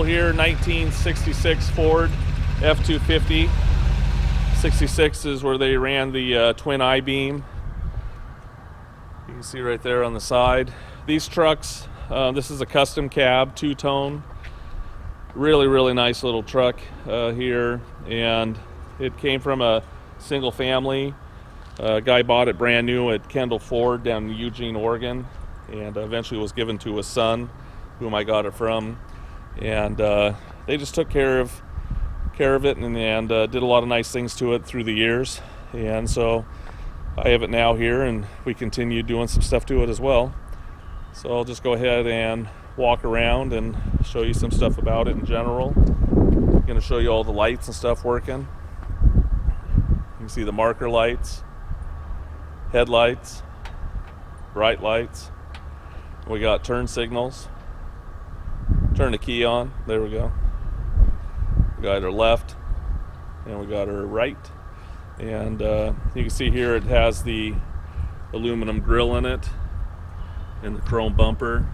vehicle here, 1966 Ford F250. 66 is where they ran the twin I-beam. You can see right there on the side. These trucks, this is a custom cab, two-tone. Really nice little truck here, and it came from a single family. A guy bought it brand new at Kendall Ford down in Eugene, Oregon, and eventually was given to his son, whom I got it from. And they just took care of it and did a lot of nice things to it through the years. And so I have it now here, and we continue doing some stuff to it as well. So I'll just go ahead and walk around and show you some stuff about it in general. I'm going to show you all the lights and stuff working. You can see the marker lights, headlights, bright lights. We got turn signals. Turn the key on. There we go. We got our left and we got our right. And you can see here it has the aluminum grille in it and the chrome bumper.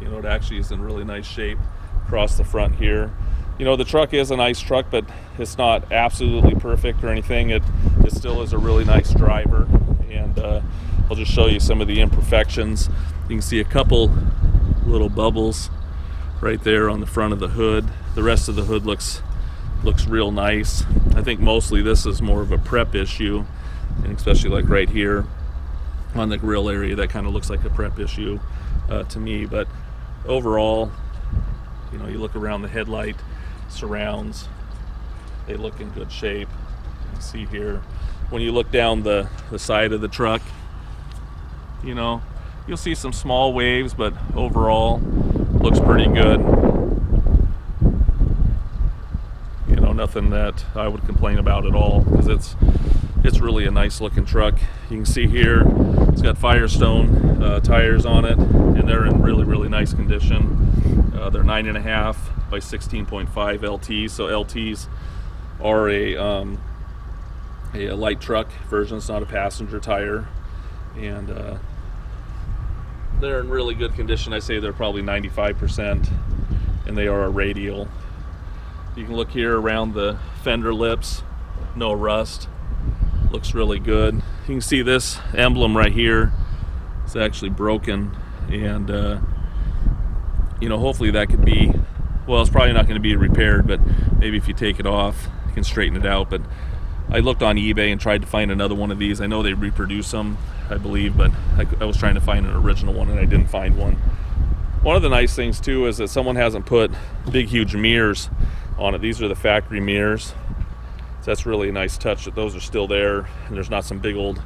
You know, it actually is in really nice shape across the front here. You know, the truck is a nice truck, but it's not absolutely perfect or anything. It still is a really nice driver. And I'll just show you some of the imperfections. You can see a couple little bubbles right there on the front of the hood. The rest of the hood looks real nice. I think mostly this is more of a prep issue, and especially like right here on the grill area, that kind of looks like a prep issue to me. But overall, you know, you look around the headlight surrounds, they look in good shape. You can see here, when you look down the side of the truck, you know, you'll see some small waves, but overall looks pretty good. You know, nothing that I would complain about at all, because it's really a nice looking truck. You can see here it's got Firestone tires on it, and they're in really nice condition. They're 9.5 by 16.5 LTs. So LTs are a light truck version. It's not a passenger tire, and they're in really good condition. I say they're probably 95%, and they are a radial. You can look here around the fender lips, no rust, looks really good. You can see this emblem right here is actually broken, and you know, hopefully that could be, well, it's probably not going to be repaired, but maybe if you take it off you can straighten it out. But I looked on eBay and tried to find another one of these. I know they reproduce them, I believe, but I was trying to find an original one and I didn't find one. One of the nice things too is that someone hasn't put big huge mirrors on it. These are the factory mirrors, so that's really a nice touch that those are still there and there's not some big old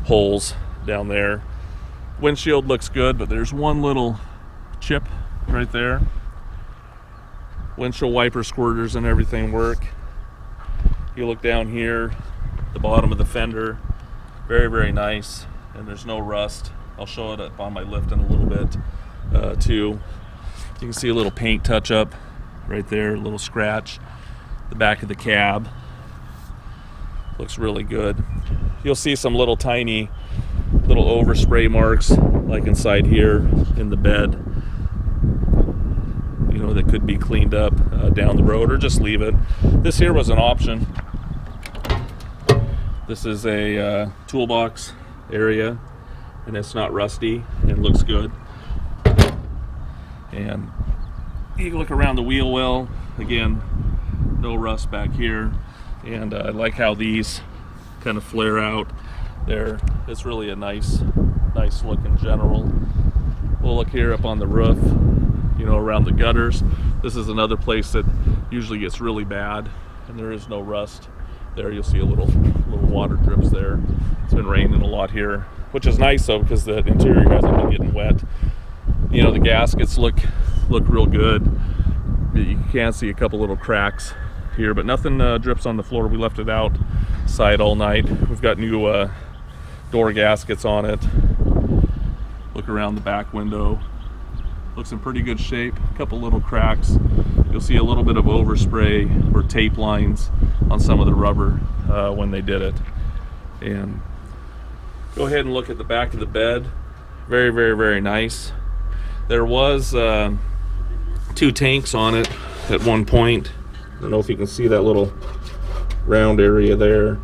holes down there. Windshield looks good, but there's one little chip right there. Windshield wiper squirters and everything work. You look down here, the bottom of the fender, very nice, and there's no rust. I'll show it up on my lift in a little bit too. You can see a little paint touch up right there, a little scratch. The back of the cab looks really good. You'll see some little tiny little overspray marks like inside here in the bed, you know, that could be cleaned up down the road, or just leave it. This here was an option. This is a toolbox area, and it's not rusty and looks good. And you can look around the wheel well. Again, no rust back here. And I like how these kind of flare out there. It's really a nice look in general. We'll look here up on the roof, you know, around the gutters. This is another place that usually gets really bad, and there is no rust there. You'll see a little water drips there. It's been raining a lot here, which is nice though, because the interior hasn't been getting wet. You know, the gaskets look real good. You can see a couple little cracks here, but nothing drips on the floor. We left it outside all night. We've got new door gaskets on it. Look around the back window. Looks in pretty good shape. A couple little cracks. You'll see a little bit of overspray or tape lines on some of the rubber when they did it. And go ahead and look at the back of the bed. Very nice. There was 2 tanks on it at one point. I don't know if you can see that little round area there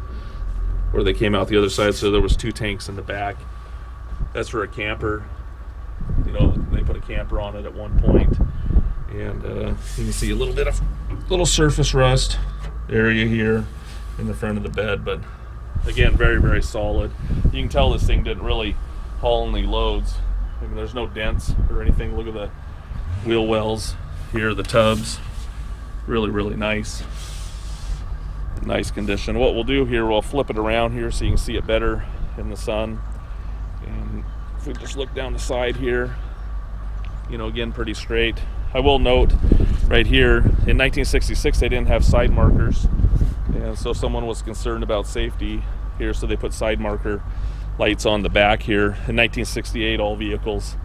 where they came out the other side. So there was 2 tanks in the back. That's for a camper. You know, they put a camper on it at one point. And you can see a little bit of surface rust area here in the front of the bed, but again, very, very solid. You can tell this thing didn't really haul any loads. I mean, there's no dents or anything. Look at the wheel wells here, the tubs. Really, really nice condition. What we'll do here, we'll flip it around here so you can see it better in the sun. And if we just look down the side here, you know, again, pretty straight. I will note right here, in 1966 they didn't have side markers, and so someone was concerned about safety here, so they put side marker lights on the back here. In 1968 all vehicles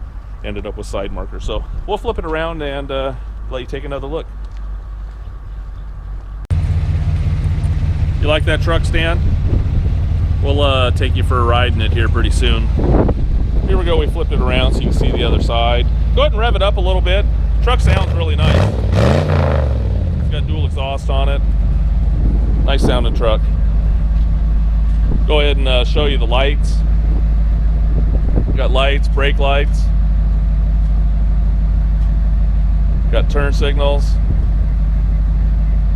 ended up with side markers. So we'll flip it around and let you take another look. You like that truck, Stan? We'll take you for a ride in it here pretty soon. Here we go, we flipped it around so you can see the other side. Go ahead and rev it up a little bit. Truck sounds really nice. It's got dual exhaust on it. Nice sounding truck. Go ahead and show you the lights. Got lights, brake lights. Got turn signals,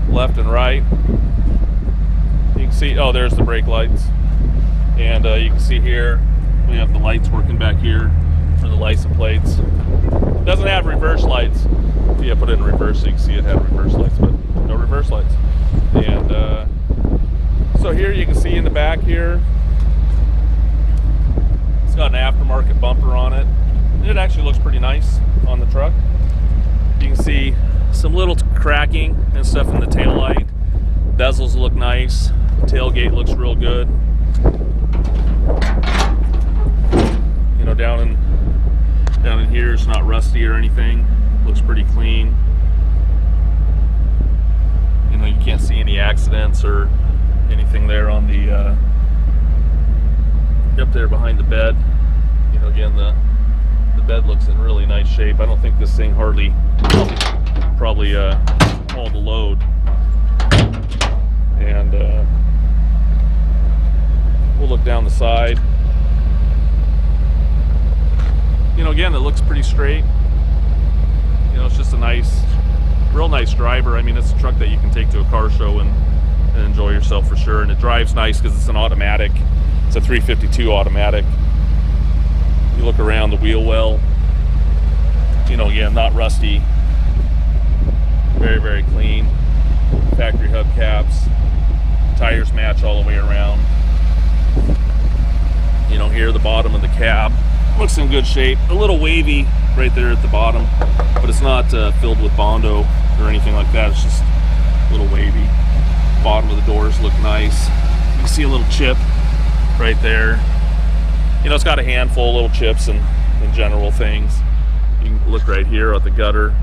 left and right. You can see, oh, there's the brake lights. And you can see here, we have the lights working back here for the license plates. Doesn't have reverse lights. Yeah, put it in reverse so you can see it had reverse lights, but no reverse lights. And so here you can see in the back here, it's got an aftermarket bumper on it. It actually looks pretty nice on the truck. You can see some little cracking and stuff in the tail light. Bezels look nice. Tailgate looks real good. You know, down in here it's not rusty or anything. Looks pretty clean. You know, you can't see any accidents or anything there on the up there behind the bed. You know, again, the bed looks in really nice shape. I don't think this thing probably hauled the load. And we'll look down the side. You know, again, it looks pretty straight. You know, it's just a real nice driver. I mean, it's a truck that you can take to a car show and enjoy yourself for sure. And it drives nice because it's an automatic. It's a 352 automatic. You look around the wheel well. You know, again, not rusty. Very, very clean. Factory hubcaps. Tires match all the way around. You know, here the bottom of the cab looks in good shape. A little wavy right there at the bottom, but it's not filled with Bondo or anything like that. It's just a little wavy. Bottom of the doors look nice. You can see a little chip right there. You know, it's got a handful of little chips and general things. You can look right here at the gutter.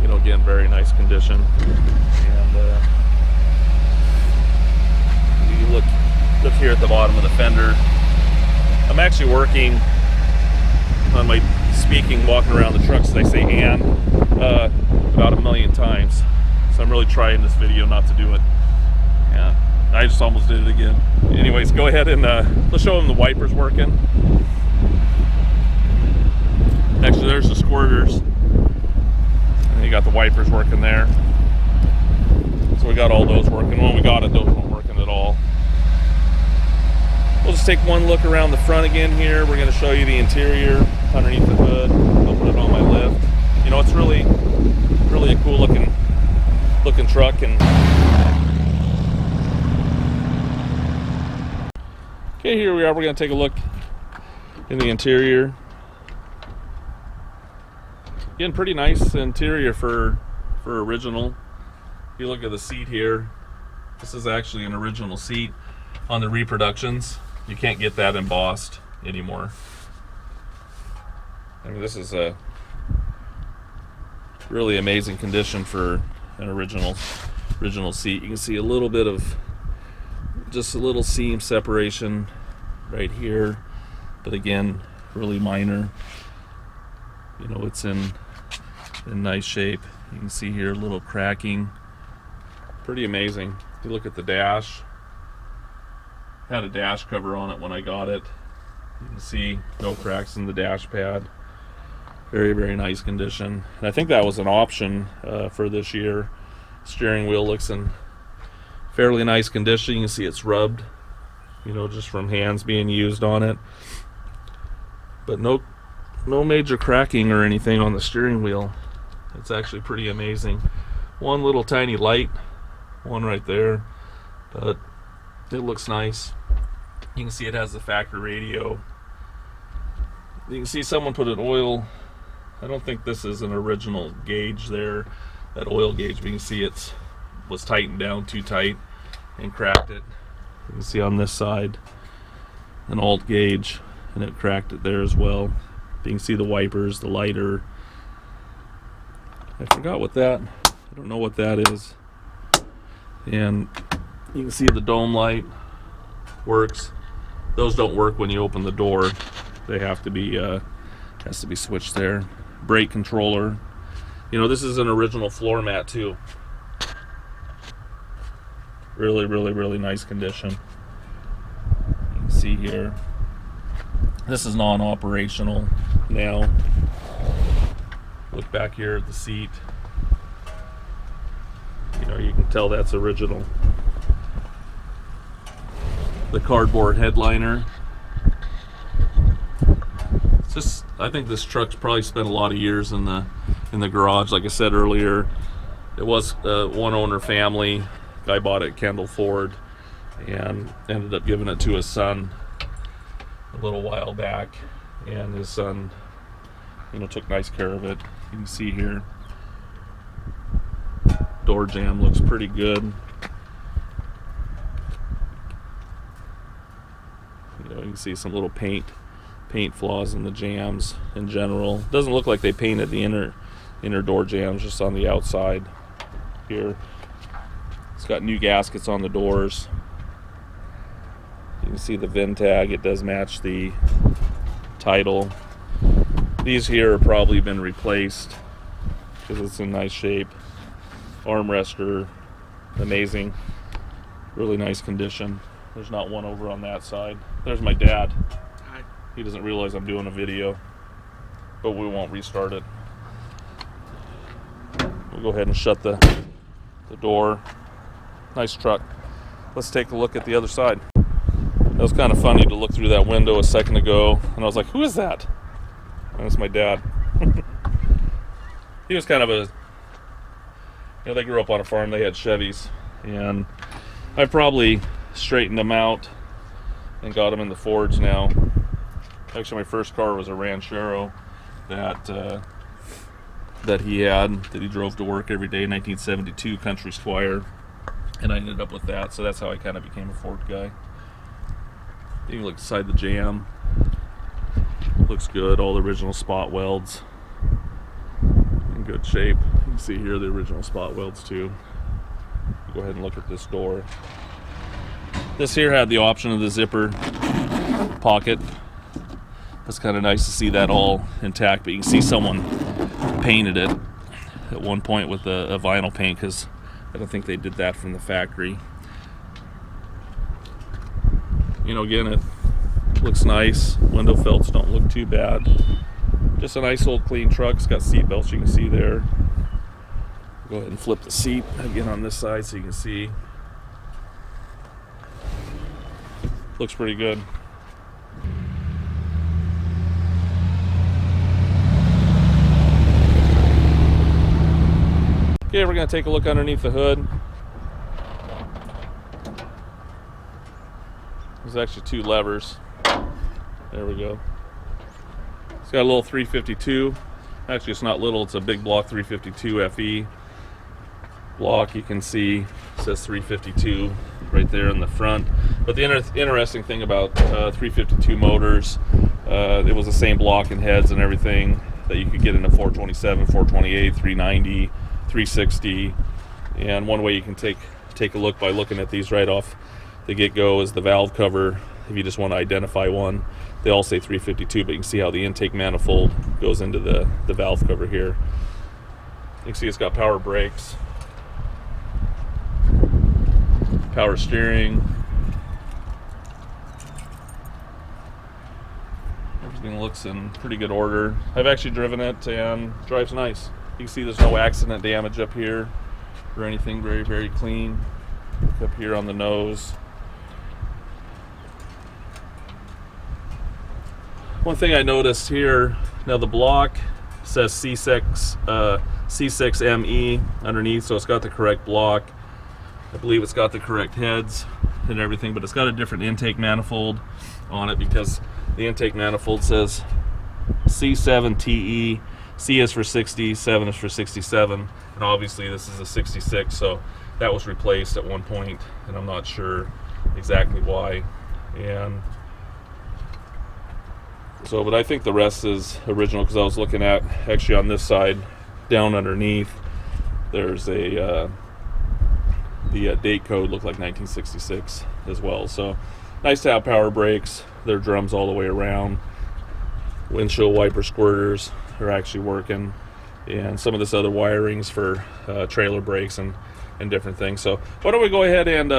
You know, again, very nice condition. And you look here at the bottom of the fender. I'm actually working on my speaking, walking around the trucks, and I say "and" about a million times. So I'm really trying this video not to do it. Yeah, I just almost did it again. Anyways, go ahead and let's show them the wipers working. Actually, there's the squirters. And you got the wipers working there. So we got all those working. When we got it, those weren't working at all. We'll just take one look around the front again here. We're going to show you the interior underneath the hood. I'll put it on my lift. You know, it's really a cool looking truck. And okay, here we are. We're going to take a look in the interior. Again, pretty nice interior for original. If you look at the seat here, this is actually an original seat on the reproductions. You can't get that embossed anymore. I mean, this is a really amazing condition for an original seat. You can see a little bit of just a little seam separation right here, but again, really minor. You know, it's in in nice shape. You can see here a little cracking. Pretty amazing. If you look at the dash, had a dash cover on it when I got it. You can see no cracks in the dash pad. Very, very nice condition. And I think that was an option for this year. Steering wheel looks in fairly nice condition. You can see it's rubbed, you know, just from hands being used on it. But no major cracking or anything on the steering wheel. It's actually pretty amazing. One little tiny light, one right there, but it looks nice. You can see it has the factory radio. You can see someone put an oil, I don't think this is an original gauge there, that oil gauge, but you can see it was tightened down too tight and cracked it. You can see on this side an alt gauge, and it cracked it there as well. You can see the wipers, the lighter. I forgot what that, I don't know what that is. And you can see the dome light works. Those don't work when you open the door. They have to be, has to be switched there. Brake controller. You know, this is an original floor mat too. Really, really, really nice condition. You can see here. This is non-operational now. Look back here at the seat. You know, you can tell that's original. The cardboard headliner. It's just, I think this truck's probably spent a lot of years in the garage. Like I said earlier, it was one owner family. Guy bought it at Kendall Ford and ended up giving it to his son a little while back, and his son, you know, took nice care of it. You can see here door jamb looks pretty good. You know, you can see some little paint flaws in the jambs in general. Doesn't look like they painted the inner door jambs, just on the outside here. It's got new gaskets on the doors. You can see the VIN tag. It does match the title. These here have probably been replaced because it's in nice shape. Armrester, amazing. Really nice condition. There's not one over on that side. There's my dad. Hi. He doesn't realize I'm doing a video, but we won't restart it. We'll go ahead and shut the door. Nice truck. Let's take a look at the other side. That was kind of funny to look through that window a second ago, and I was like, who is that? And it's my dad. He was kind of a, you know, they grew up on a farm, they had Chevys, and I've probably straightened them out and got them in the Fords now. Actually, my first car was a Ranchero that he had, that he drove to work every day, 1972 Country Squire, and I ended up with that, so that's how I kind of became a Ford guy. You can look inside the Jamb. Looks good. All the original spot welds in good shape. You can see here the original spot welds too. Go ahead and look at this door. This here had the option of the zipper pocket. It's kind of nice to see that all intact, but you can see someone painted it at one point with a vinyl paint, because I don't think they did that from the factory. You know, again, it looks nice. Window felts don't look too bad. Just a nice old clean truck. It's got seat belts, you can see there. Go ahead and flip the seat again on this side so you can see. Looks pretty good. Okay, we're going to take a look underneath the hood. There's actually two levers. There we go. It's got a little 352. Actually, it's not little, it's a big block 352 FE block. You can see it says 352 right there in the front. But the interesting thing about 352 motors, it was the same block and heads and everything that you could get into 427, 428, 390, 360. And one way you can take a look by looking at these right off the get-go is the valve cover. If you just want to identify one, they all say 352, but you can see how the intake manifold goes into the valve cover here. You can see it's got power brakes, power steering. Everything looks in pretty good order. I've actually driven it and drives nice. You can see there's no accident damage up here or anything. Very, very clean. Up here on the nose. One thing I noticed here, now the block says C6ME underneath, so it's got the correct block. I believe it's got the correct heads and everything, but it's got a different intake manifold on it because the intake manifold says C7TE. C is for 60, 7 is for 67, and obviously this is a 66, so that was replaced at one point, and I'm not sure exactly why. And so, but I think the rest is original, because I was looking at, actually on this side, down underneath, there's a, the date code looked like 1966 as well. So, nice to have power brakes. There are drums all the way around. Windshield wiper squirters are actually working. And some of this other wirings for trailer brakes and different things. So, why don't we go ahead and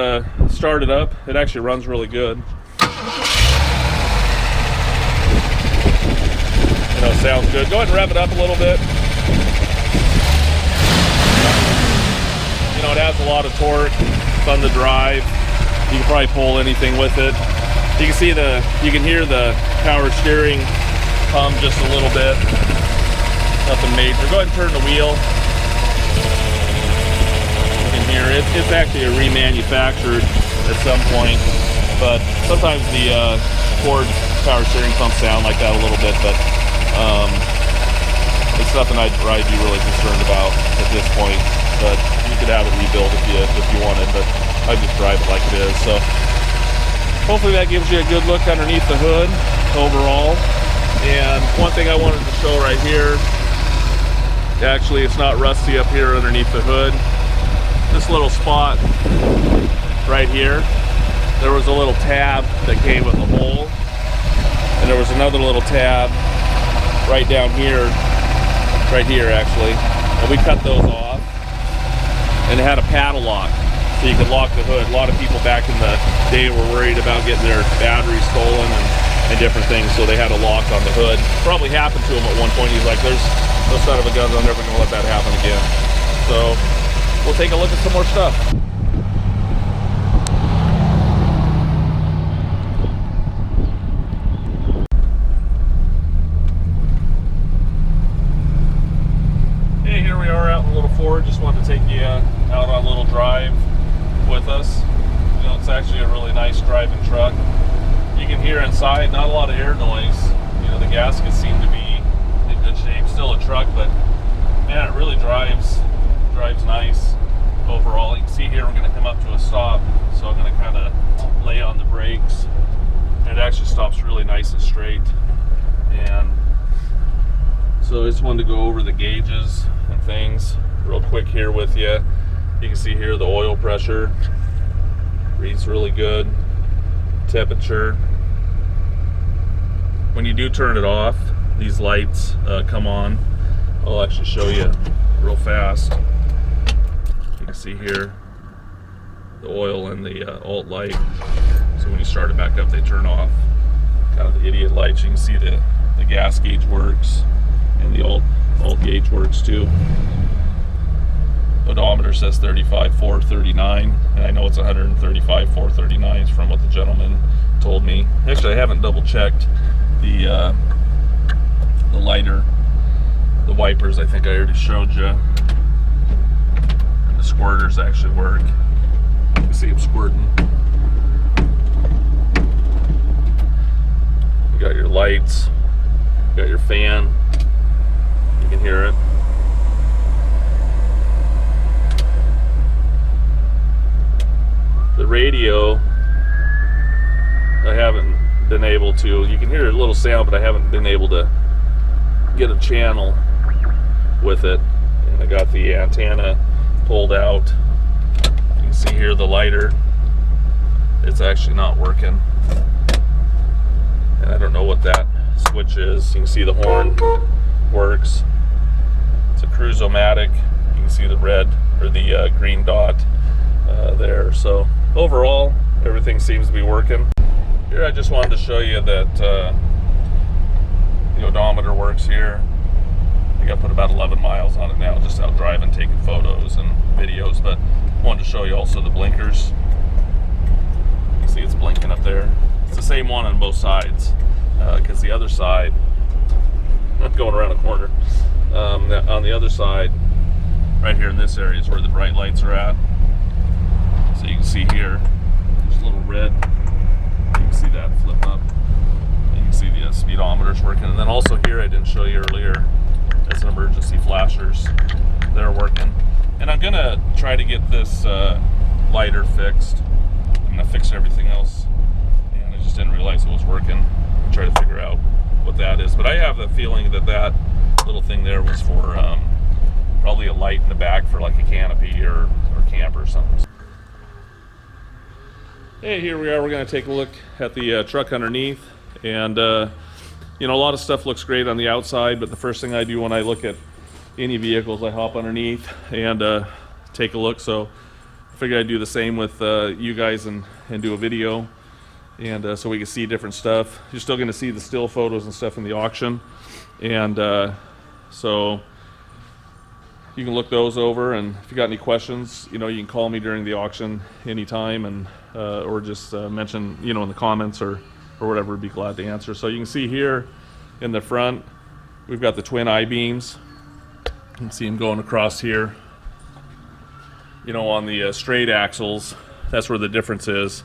start it up. It actually runs really good. You know, sounds good. Go ahead and rev it up a little bit. You know, it has a lot of torque. It's fun to drive. You can probably pull anything with it. You can see you can hear the power steering hum just a little bit. Nothing major. Go ahead and turn the wheel. You can hear it. It's actually a remanufactured at some point, but sometimes the Ford power steering pumps sound like that a little bit, but it's nothing I'd be really concerned about at this point. But you could have it rebuilt if you wanted, but I just drive it like it is. So hopefully that gives you a good look underneath the hood overall. And one thing I wanted to show right here, actually it's not rusty up here underneath the hood. This little spot right here, there was a little tab that came with the hole, and there was another little tab right down here, right here actually, and we cut those off, and it had a paddle lock, so you could lock the hood. A lot of people back in the day were worried about getting their batteries stolen and different things, so they had a lock on the hood. Probably happened to him at one point. He's like, there's no son of a gun, I'm never gonna let that happen again. So we'll take a look at some more stuff. Hey, here we are out in a little Ford. Just wanted to take you out on a little drive with us. You know, it's actually a really nice driving truck. You can hear inside, not a lot of air noise. You know, the gaskets seem to be in good shape. Still a truck, but man, it really drives nice overall. You can see here we're going to come up to a stop, so I'm going to kind of lay on the brakes, and it actually stops really nice and straight. And so I just wanted to go over the gauges and things real quick here with you. You can see here the oil pressure reads really good. Temperature. When you do turn it off, these lights come on. I'll actually show you real fast. You can see here the oil and the alt light. So when you start it back up, they turn off. Kind of the idiot lights. You can see the gas gauge works, and the alt gauge works too. Odometer says 35,439, and I know it's 135,439 from what the gentleman told me. Actually, I haven't double checked the lighter, the wipers. I think I already showed you. And the squirters actually work. You can see them squirting. You got your lights, you got your fan. You can hear it. The radio, I haven't been able to, you can hear a little sound, but I haven't been able to get a channel with it. And I got the antenna pulled out. You can see here the lighter, it's actually not working. And I don't know what that switch is. You can see the horn works. It's a Cruise-O-Matic red or the green dot there. So overall, everything seems to be working. Here I just wanted to show you that the odometer works here. I think I put about 11 miles on it now, just out driving, taking photos and videos, but I wanted to show you also the blinkers. You see it's blinking up there. It's the same one on both sides, because the other side, I'm going around a corner, on the other side, right here in this area is where the bright lights are at. So you can see here, there's a little red. You can see that flip up. You can see the speedometers working. And then also here, I didn't show you earlier, as an emergency flashers, they're working. And I'm gonna try to get this lighter fixed. I'm gonna fix everything else. And I just didn't realize it was working. I'm trying to figure out what that is. But I have the feeling that that little thing there was for probably a light in the back for like a canopy or camper or something. Hey, here we are. We're going to take a look at the truck underneath, and you know, a lot of stuff looks great on the outside, but the first thing I do when I look at any vehicles, I hop underneath and take a look. So I figured I'd do the same with you guys and do a video, and so we can see different stuff. You're still going to see the still photos and stuff in the auction, and so you can look those over, and if you got any questions, you know, you can call me during the auction anytime, and or just mention, you know, in the comments or whatever. I'd be glad to answer. So you can see here in the front, we've got the twin I-beams. You can see them going across here. You know, on the straight axles, that's where the difference is.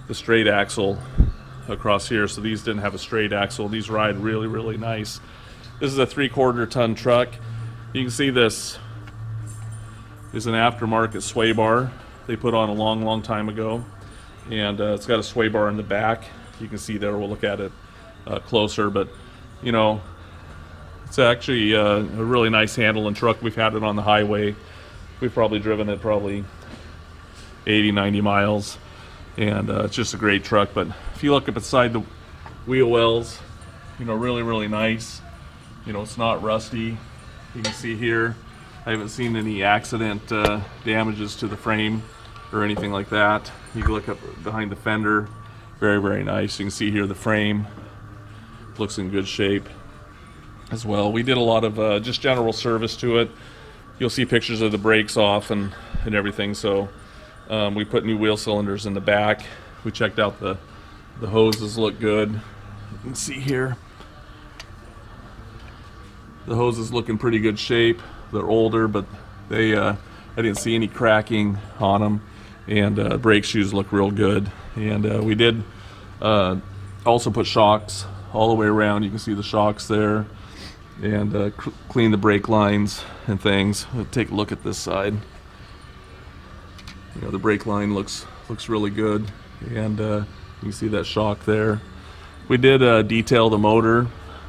The straight axle across here. So these didn't have a straight axle. These ride really, really nice. This is a 3/4 ton truck. You can see this is an aftermarket sway bar they put on a long time ago, and it's got a sway bar in the back. You can see there. We'll look at it closer, but you know, it's actually a really nice handling truck. We've had it on the highway. We've probably driven it 80-90 miles, and it's just a great truck. But if you look up beside the wheel wells, you know, really nice. You know, it's not rusty. You can see here, I haven't seen any accident damages to the frame or anything like that. You can look up behind the fender, very nice. You can see here the frame looks in good shape as well. We did a lot of just general service to it. You'll see pictures of the brakes off and everything. So we put new wheel cylinders in the back. We checked out the hoses, look good. You can see here the hoses look in pretty good shape. They're older, but they I didn't see any cracking on them, and brake shoes look real good. And we did also put shocks all the way around. You can see the shocks there, and clean the brake lines and things. We'll take a look at this side. You know, the brake line looks really good, and you can see that shock there. We did detail the motor,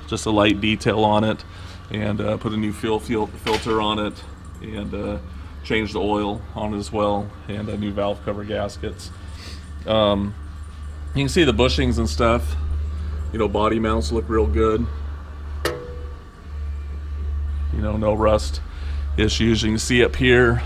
just a light detail on it, and put a new fuel filter on it, and changed the oil on it as well, and new valve cover gaskets. You can see the bushings and stuff. You know, body mounts look real good. You know, no rust issues. You can see up here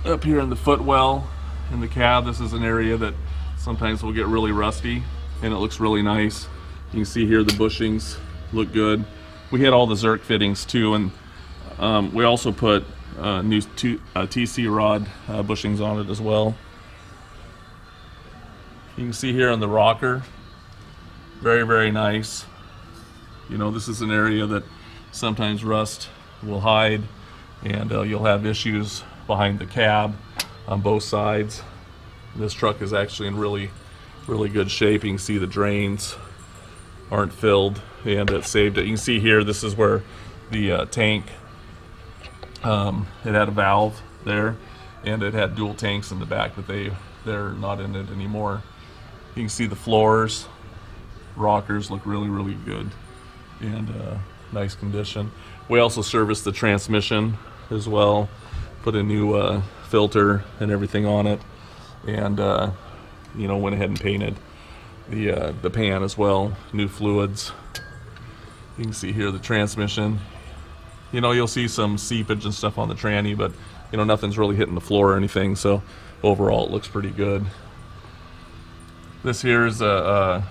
in the footwell in the cab, this is an area that sometimes will get really rusty, and it looks really nice. You can see here the bushings look good. We had all the Zerk fittings too, and we also put new TC rod bushings on it as well. You can see here on the rocker, very nice. You know, this is an area that sometimes rust will hide, and you'll have issues behind the cab on both sides. This truck is actually in really good shape. You can see the drains aren't filled, and it saved it. You can see here, this is where the tank, it had a valve there, and it had dual tanks in the back, but they're not in it anymore. You can see the floors, rockers look really good, and nice condition. We also serviced the transmission as well, put a new filter and everything on it, and you know, went ahead and painted the pan as well, new fluids. You can see here the transmission. You know, you'll see some seepage and stuff on the tranny, but you know, nothing's really hitting the floor or anything, so overall it looks pretty good. This here is an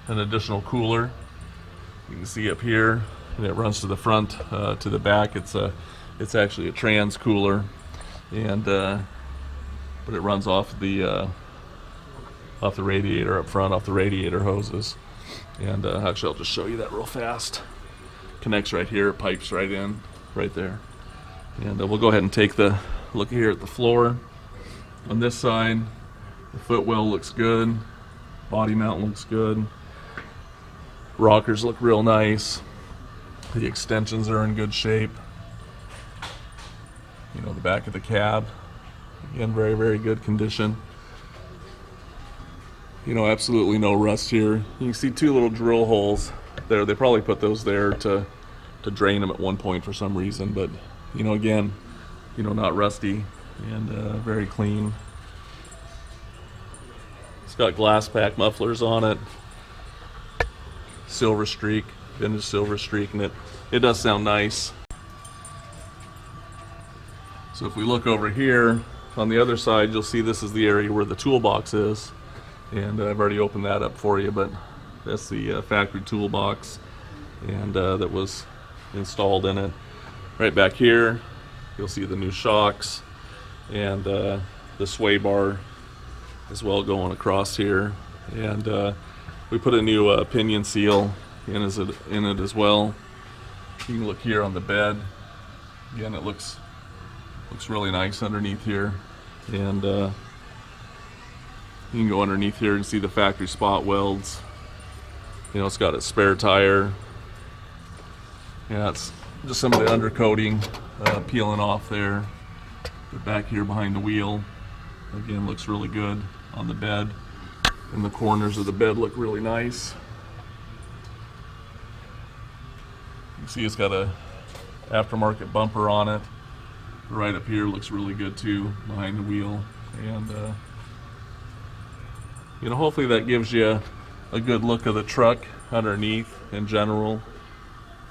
additional cooler. You can see up here, and it runs to the front, to the back. It's actually a trans cooler, and but it runs off the radiator up front, off the radiator hoses. And actually, I'll just show you that real fast. Connects right here, pipes right in, right there. And we'll go ahead and take the look here at the floor. On this side, the footwell looks good, body mount looks good, rockers look real nice, the extensions are in good shape. You know, the back of the cab, again, very, very good condition. You know, absolutely no rust here. You can see two little drill holes there. They probably put those there to drain them at one point for some reason, but you know, again, you know, not rusty, and very clean. It's got glass pack mufflers on it, silver streak, vintage silver streak, and it does sound nice. So if we look over here on the other side, you'll see this is the area where the toolbox is, and I've already opened that up for you, but that's the factory toolbox, and that was installed in it. Right back here, you'll see the new shocks and the sway bar as well going across here, and we put a new pinion seal in it as well. You can look here on the bed. Again, it looks really nice underneath here, and you can go underneath here and see the factory spot welds. You know, it's got a spare tire. Yeah, it's just some of the undercoating peeling off there. But back here behind the wheel, again, looks really good on the bed. And the corners of the bed look really nice. You can see it's got a aftermarket bumper on it. Right up here looks really good too, behind the wheel. And you know, hopefully that gives you a good look of the truck underneath in general.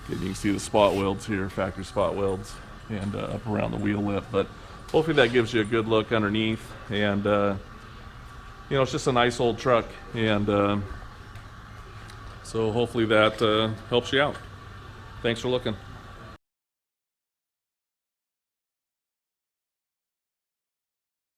You can see the spot welds here, factory spot welds, and up around the wheel lip. But hopefully that gives you a good look underneath. And you know, it's just a nice old truck, and so hopefully that helps you out. Thanks for looking.